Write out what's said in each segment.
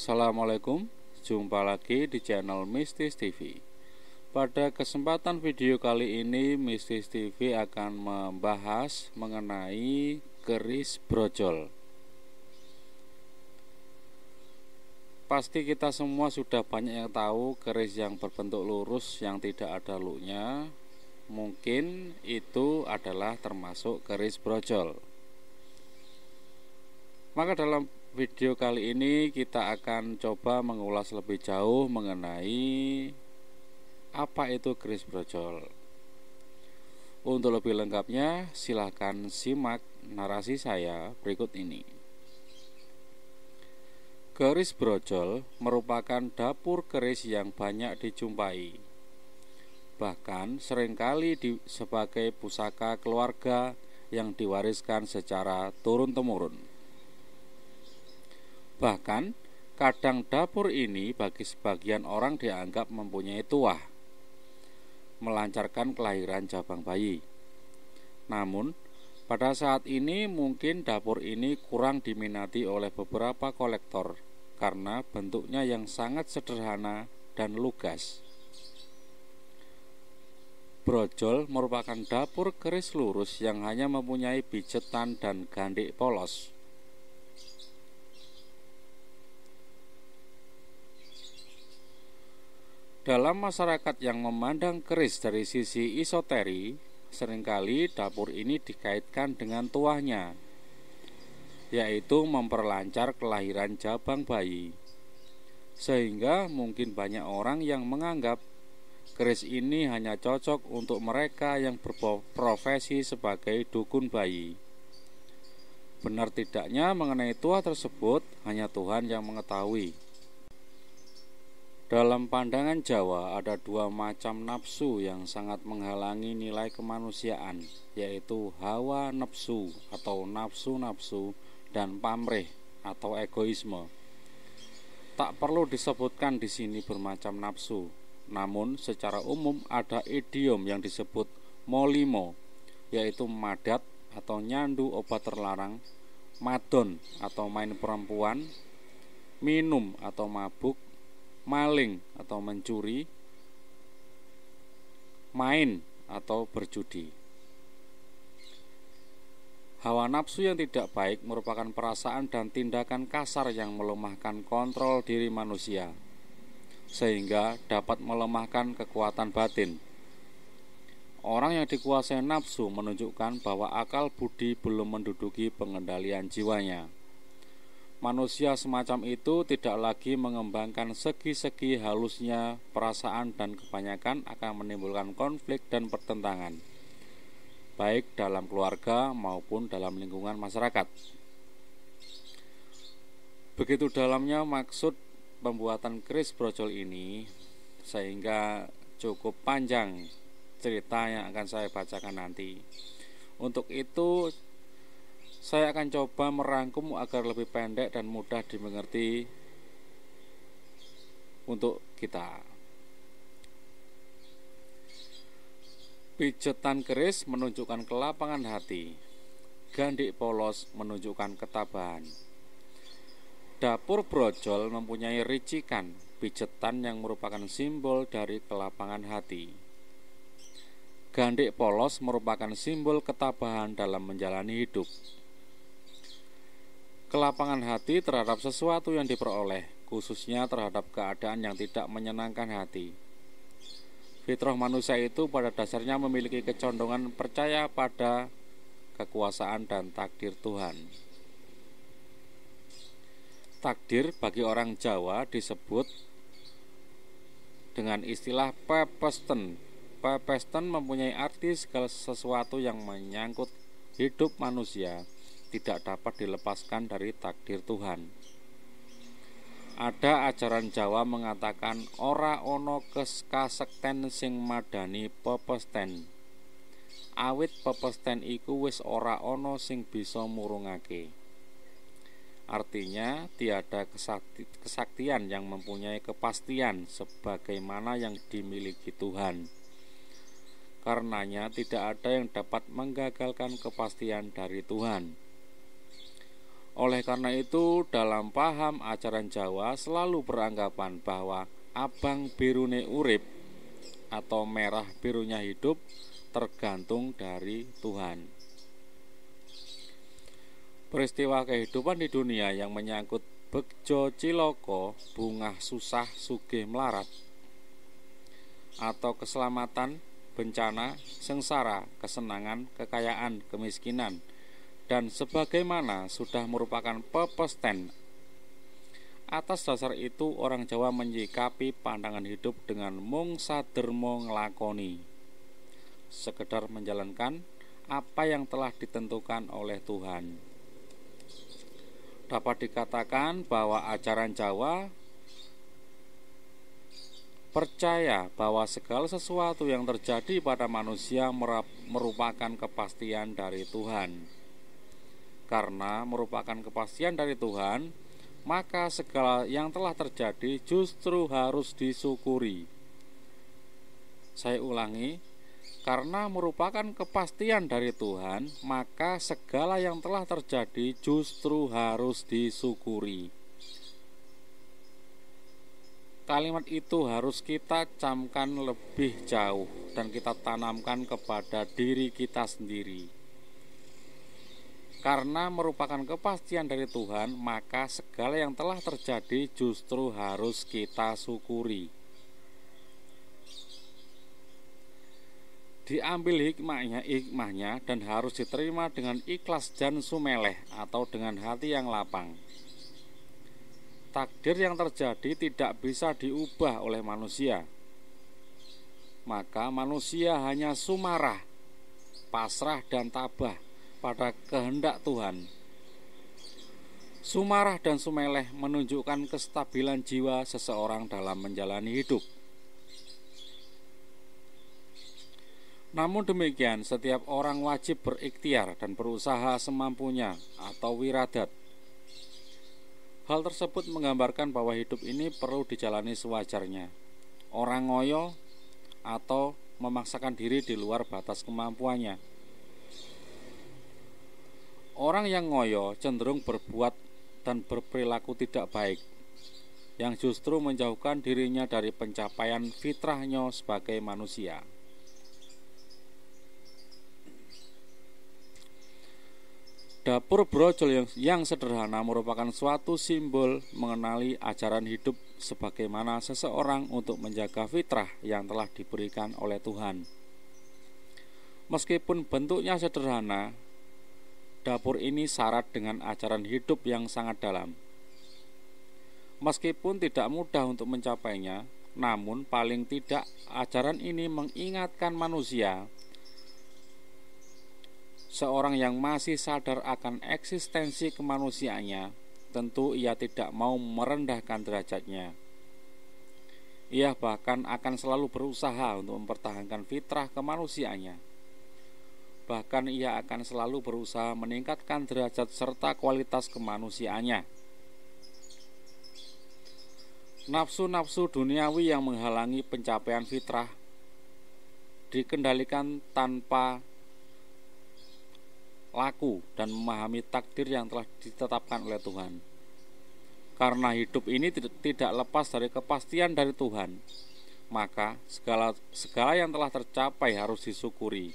Assalamualaikum, jumpa lagi di channel Mistis TV. Pada kesempatan video kali ini, Mistis TV akan membahas mengenai keris brojol. Pasti kita semua sudah banyak yang tahu keris yang berbentuk lurus yang tidak ada luknya. Mungkin itu adalah termasuk keris brojol. Maka dalam video kali ini kita akan coba mengulas lebih jauh mengenai apa itu keris brojol. Untuk lebih lengkapnya silahkan simak narasi saya berikut ini. Keris brojol merupakan dapur keris yang banyak dijumpai. Bahkan seringkali sebagai pusaka keluarga yang diwariskan secara turun-temurun. Bahkan, kadang dapur ini bagi sebagian orang dianggap mempunyai tuah, melancarkan kelahiran jabang bayi. Namun, pada saat ini mungkin dapur ini kurang diminati oleh beberapa kolektor karena bentuknya yang sangat sederhana dan lugas. Brojol merupakan dapur keris lurus yang hanya mempunyai pijetan dan gandik polos. Dalam masyarakat yang memandang keris dari sisi esoteri, seringkali dapur ini dikaitkan dengan tuahnya, yaitu memperlancar kelahiran jabang bayi. Sehingga mungkin banyak orang yang menganggap keris ini hanya cocok untuk mereka yang berprofesi sebagai dukun bayi. Benar tidaknya mengenai tuah tersebut hanya Tuhan yang mengetahui. Dalam pandangan Jawa ada dua macam nafsu yang sangat menghalangi nilai kemanusiaan, yaitu hawa nafsu atau nafsu-nafsu dan pamrih atau egoisme. Tak perlu disebutkan di sini bermacam nafsu, namun secara umum ada idiom yang disebut molimo, yaitu madat atau nyandu obat terlarang, madon atau main perempuan, minum atau mabuk, maling atau mencuri, main atau berjudi. Hawa nafsu yang tidak baik merupakan perasaan dan tindakan kasar yang melemahkan kontrol diri manusia, sehingga dapat melemahkan kekuatan batin. Orang yang dikuasai nafsu menunjukkan bahwa akal budi belum menduduki pengendalian jiwanya. Manusia semacam itu tidak lagi mengembangkan segi-segi halusnya perasaan dan kebanyakan akan menimbulkan konflik dan pertentangan, baik dalam keluarga maupun dalam lingkungan masyarakat. Begitu dalamnya maksud pembuatan keris brojol ini, sehingga cukup panjang cerita yang akan saya bacakan nanti. Untuk itu saya akan coba merangkum agar lebih pendek dan mudah dimengerti untuk kita. Pijetan keris menunjukkan kelapangan hati. Gandik polos menunjukkan ketabahan. Dapur brojol mempunyai ricikan, pijetan yang merupakan simbol dari kelapangan hati. Gandik polos merupakan simbol ketabahan dalam menjalani hidup. Kelapangan hati terhadap sesuatu yang diperoleh, khususnya terhadap keadaan yang tidak menyenangkan hati. Fitrah manusia itu pada dasarnya memiliki kecondongan percaya pada kekuasaan dan takdir Tuhan. Takdir bagi orang Jawa disebut dengan istilah pepesten. Pepesten mempunyai arti segala sesuatu yang menyangkut hidup manusia tidak dapat dilepaskan dari takdir Tuhan. Ada ajaran Jawa mengatakan ora ono kasekten sing madani pepesten. Awit pepesten iku wis ora ono sing bisa murungake. Artinya tiada kesaktian yang mempunyai kepastian sebagaimana yang dimiliki Tuhan. Karenanya tidak ada yang dapat menggagalkan kepastian dari Tuhan. Oleh karena itu, dalam paham ajaran Jawa selalu beranggapan bahwa abang birune urip atau merah birunya hidup tergantung dari Tuhan. Peristiwa kehidupan di dunia yang menyangkut Begjo Ciloko, bungah susah sugih melarat, atau keselamatan, bencana, sengsara, kesenangan, kekayaan, kemiskinan, dan sebagaimana sudah merupakan pepesten. Atas dasar itu orang Jawa menyikapi pandangan hidup dengan mung sadermo nglakoni, sekedar menjalankan apa yang telah ditentukan oleh Tuhan. Dapat dikatakan bahwa ajaran Jawa percaya bahwa segala sesuatu yang terjadi pada manusia merupakan kepastian dari Tuhan. Karena merupakan kepastian dari Tuhan, maka segala yang telah terjadi justru harus disyukuri. Saya ulangi, karena merupakan kepastian dari Tuhan, maka segala yang telah terjadi justru harus disyukuri. Kalimat itu harus kita camkan lebih jauh dan kita tanamkan kepada diri kita sendiri. Karena merupakan kepastian dari Tuhan, maka segala yang telah terjadi justru harus kita syukuri. Diambil hikmahnya dan harus diterima dengan ikhlas dan sumeleh atau dengan hati yang lapang. Takdir yang terjadi tidak bisa diubah oleh manusia. Maka manusia hanya sumarah, pasrah dan tabah pada kehendak Tuhan. Sumarah dan sumeleh menunjukkan kestabilan jiwa seseorang dalam menjalani hidup. Namun demikian, setiap orang wajib berikhtiar dan berusaha semampunya atau wiradat. Hal tersebut menggambarkan bahwa hidup ini perlu dijalani sewajarnya. Orang ngoyo atau memaksakan diri di luar batas kemampuannya. Orang yang ngoyo cenderung berbuat dan berperilaku tidak baik, yang justru menjauhkan dirinya dari pencapaian fitrahnya sebagai manusia. Dapur brojol yang sederhana merupakan suatu simbol mengenali ajaran hidup sebagaimana seseorang untuk menjaga fitrah yang telah diberikan oleh Tuhan. Meskipun bentuknya sederhana, dapur ini syarat dengan ajaran hidup yang sangat dalam. Meskipun tidak mudah untuk mencapainya, namun paling tidak ajaran ini mengingatkan manusia, seorang yang masih sadar akan eksistensi kemanusiaannya, tentu ia tidak mau merendahkan derajatnya. Ia bahkan akan selalu berusaha untuk mempertahankan fitrah kemanusiaannya. Bahkan ia akan selalu berusaha meningkatkan derajat serta kualitas kemanusiaannya. Nafsu-nafsu duniawi yang menghalangi pencapaian fitrah dikendalikan tanpa laku dan memahami takdir yang telah ditetapkan oleh Tuhan. Karena hidup ini tidak lepas dari kepastian dari Tuhan, maka segala yang telah tercapai harus disyukuri.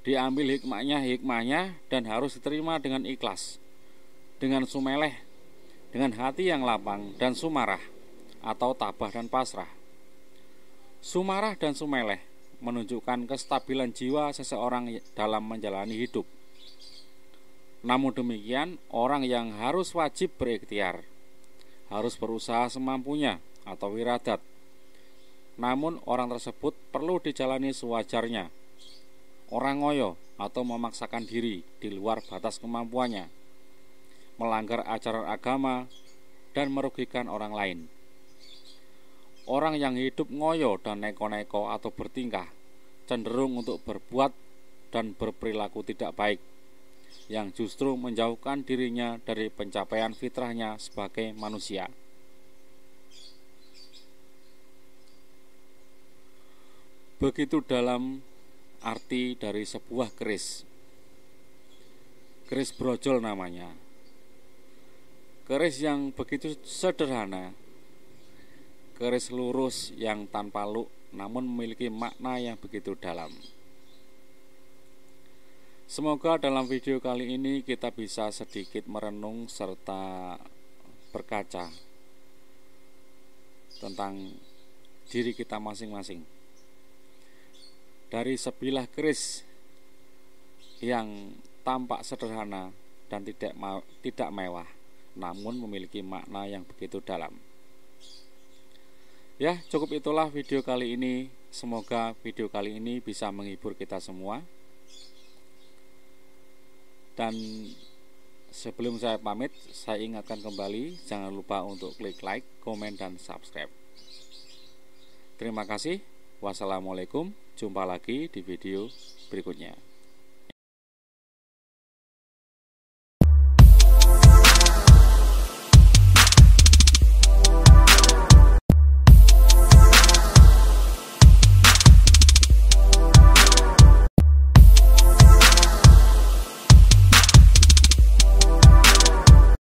Diambil hikmahnya dan harus diterima dengan ikhlas, dengan sumeleh, dengan hati yang lapang dan sumarah atau tabah dan pasrah. Sumarah dan sumeleh menunjukkan kestabilan jiwa seseorang dalam menjalani hidup. Namun demikian, orang yang harus wajib berikhtiar, harus berusaha semampunya atau wiradat. Namun orang tersebut perlu dijalani sewajarnya. Orang ngoyo atau memaksakan diri di luar batas kemampuannya, melanggar ajaran agama dan merugikan orang lain. Orang yang hidup ngoyo dan neko-neko atau bertingkah cenderung untuk berbuat dan berperilaku tidak baik, yang justru menjauhkan dirinya dari pencapaian fitrahnya sebagai manusia. Begitu dalam arti dari sebuah keris. Keris brojol namanya. Keris yang begitu sederhana, keris lurus yang tanpa luk, namun memiliki makna yang begitu dalam. Semoga dalam video kali ini kita bisa sedikit merenung serta berkaca tentang diri kita masing-masing. Dari sebilah keris yang tampak sederhana dan tidak mewah, namun memiliki makna yang begitu dalam. Ya, cukup itulah video kali ini. Semoga video kali ini bisa menghibur kita semua. Dan sebelum saya pamit, saya ingatkan kembali, jangan lupa untuk klik like, komen, dan subscribe. Terima kasih. Wassalamualaikum. Jumpa lagi di video berikutnya.